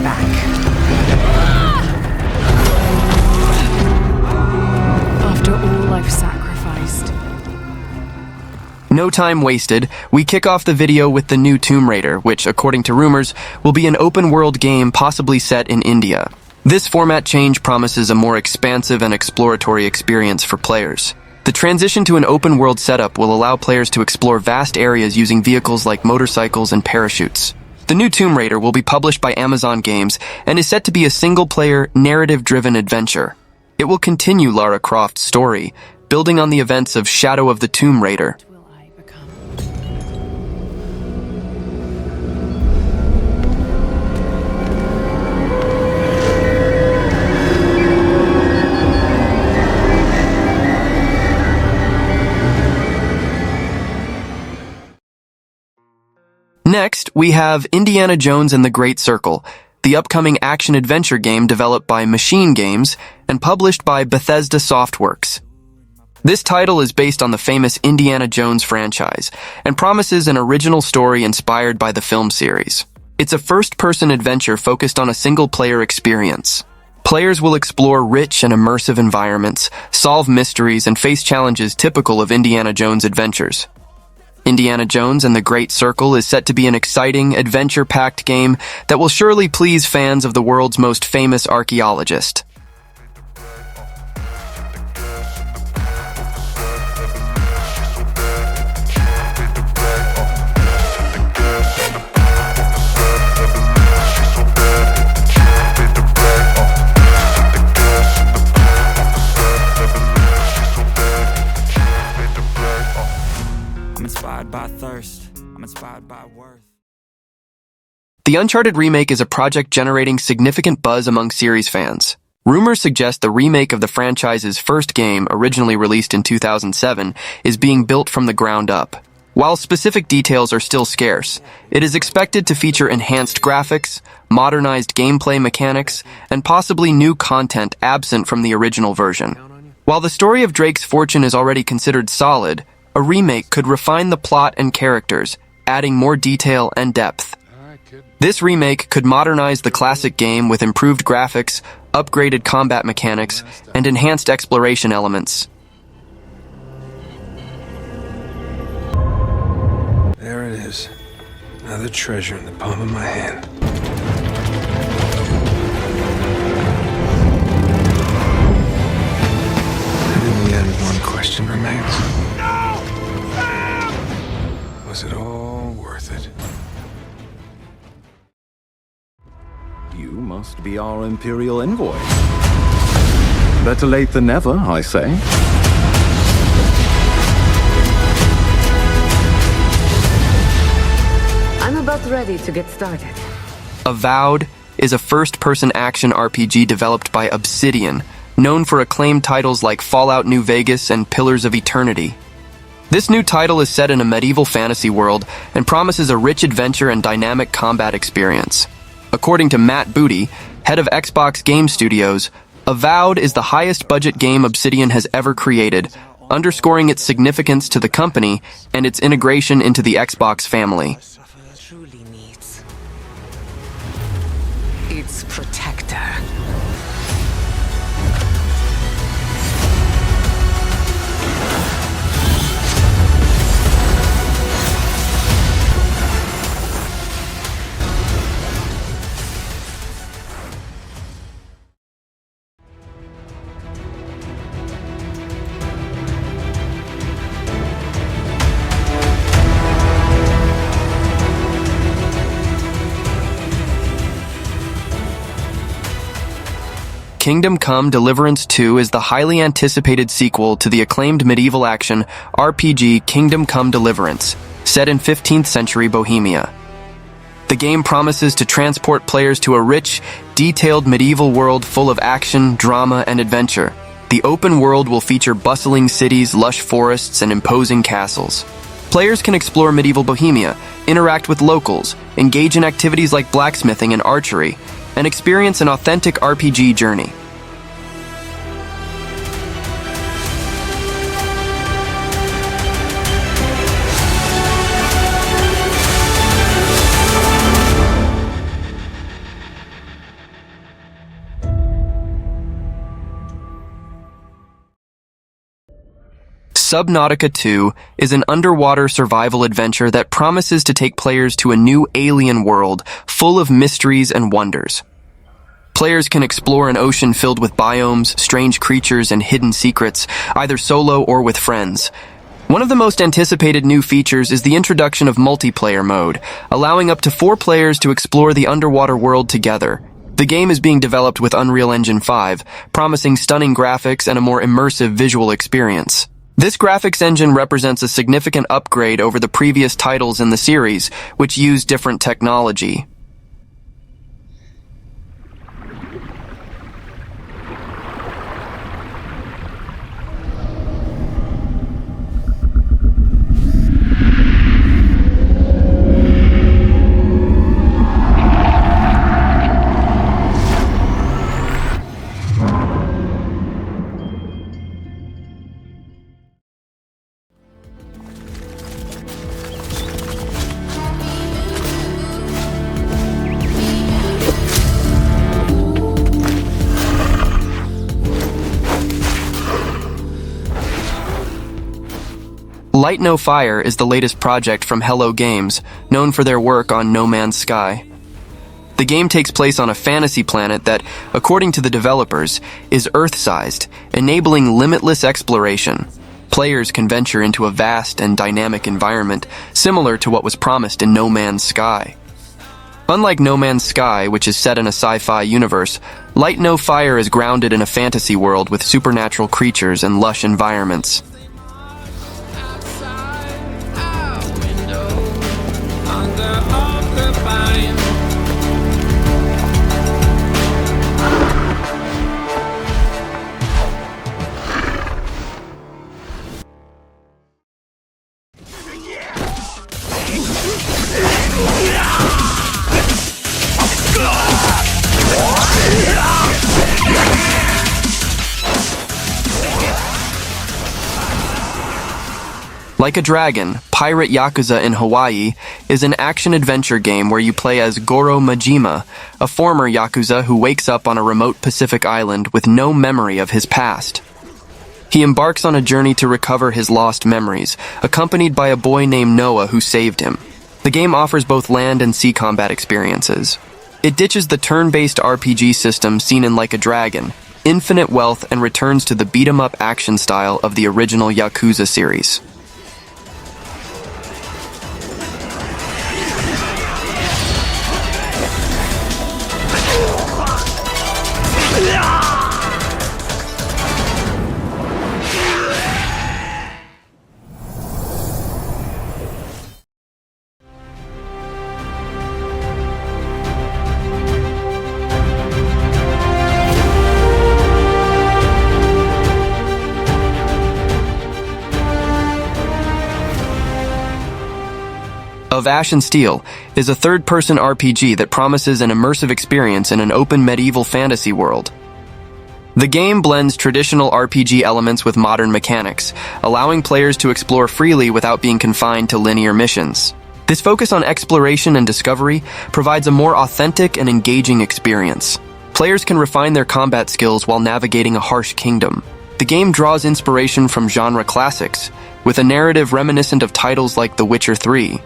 back. After all I've sacrificed. No time wasted, we kick off the video with the new Tomb Raider, which, according to rumors, will be an open-world game possibly set in India. This format change promises a more expansive and exploratory experience for players. The transition to an open-world setup will allow players to explore vast areas using vehicles like motorcycles and parachutes. The new Tomb Raider will be published by Amazon Games and is set to be a single-player, narrative-driven adventure. It will continue Lara Croft's story, building on the events of Shadow of the Tomb Raider. Next, we have Indiana Jones and the Great Circle, the upcoming action-adventure game developed by Machine Games and published by Bethesda Softworks. This title is based on the famous Indiana Jones franchise and promises an original story inspired by the film series. It's a first-person adventure focused on a single-player experience. Players will explore rich and immersive environments, solve mysteries, and face challenges typical of Indiana Jones adventures. Indiana Jones and the Great Circle is set to be an exciting, adventure-packed game that will surely please fans of the world's most famous archaeologist. The Uncharted Remake is a project generating significant buzz among series fans. Rumors suggest the remake of the franchise's first game, originally released in 2007, is being built from the ground up. While specific details are still scarce, it is expected to feature enhanced graphics, modernized gameplay mechanics, and possibly new content absent from the original version. While the story of Drake's fortune is already considered solid, a remake could refine the plot and characters, adding more detail and depth. This remake could modernize the classic game with improved graphics, upgraded combat mechanics, and enhanced exploration elements. There it is. Another treasure in the palm of my hand. And in the end, one question remains. No! Was it all worth it? You must be our Imperial envoy. Better late than never, I say. I'm about ready to get started. Avowed is a first-person action RPG developed by Obsidian, known for acclaimed titles like Fallout New Vegas and Pillars of Eternity. This new title is set in a medieval fantasy world and promises a rich adventure and dynamic combat experience. According to Matt Booty, head of Xbox Game Studios, Avowed is the highest-budget game Obsidian has ever created, underscoring its significance to the company and its integration into the Xbox family. Truly needs its protector. Kingdom Come: Deliverance 2 is the highly anticipated sequel to the acclaimed medieval action RPG Kingdom Come: Deliverance, set in 15th century Bohemia. The game promises to transport players to a rich, detailed medieval world full of action, drama, and adventure. The open world will feature bustling cities, lush forests, and imposing castles. Players can explore medieval Bohemia, interact with locals, engage in activities like blacksmithing and archery, and experience an authentic RPG journey. Subnautica 2 is an underwater survival adventure that promises to take players to a new alien world full of mysteries and wonders. Players can explore an ocean filled with biomes, strange creatures, and hidden secrets, either solo or with friends. One of the most anticipated new features is the introduction of multiplayer mode, allowing up to 4 players to explore the underwater world together. The game is being developed with Unreal Engine 5, promising stunning graphics and a more immersive visual experience. This graphics engine represents a significant upgrade over the previous titles in the series, which use different technology. Light No Fire is the latest project from Hello Games, known for their work on No Man's Sky. The game takes place on a fantasy planet that, according to the developers, is Earth-sized, enabling limitless exploration. Players can venture into a vast and dynamic environment, similar to what was promised in No Man's Sky. Unlike No Man's Sky, which is set in a sci-fi universe, Light No Fire is grounded in a fantasy world with supernatural creatures and lush environments. Like a Dragon, Pirate Yakuza in Hawaii is an action-adventure game where you play as Goro Majima, a former Yakuza who wakes up on a remote Pacific island with no memory of his past. He embarks on a journey to recover his lost memories, accompanied by a boy named Noah who saved him. The game offers both land and sea combat experiences. It ditches the turn-based RPG system seen in Like a Dragon, Infinite Wealth, and returns to the beat-em-up action style of the original Yakuza series. Of Ash and Steel is a third-person RPG that promises an immersive experience in an open medieval fantasy world. The game blends traditional RPG elements with modern mechanics, allowing players to explore freely without being confined to linear missions. This focus on exploration and discovery provides a more authentic and engaging experience. Players can refine their combat skills while navigating a harsh kingdom. The game draws inspiration from genre classics, with a narrative reminiscent of titles like The Witcher 3.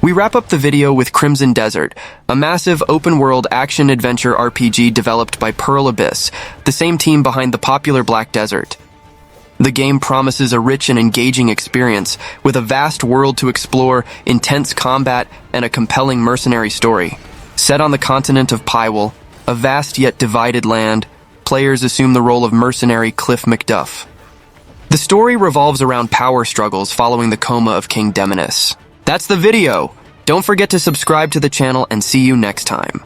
We wrap up the video with Crimson Desert, a massive open-world action-adventure RPG developed by Pearl Abyss, the same team behind the popular Black Desert. The game promises a rich and engaging experience, with a vast world to explore, intense combat, and a compelling mercenary story. Set on the continent of Pywell, a vast yet divided land, players assume the role of mercenary Cliff McDuff. The story revolves around power struggles following the coma of King Demonis. That's the video! Don't forget to subscribe to the channel and see you next time.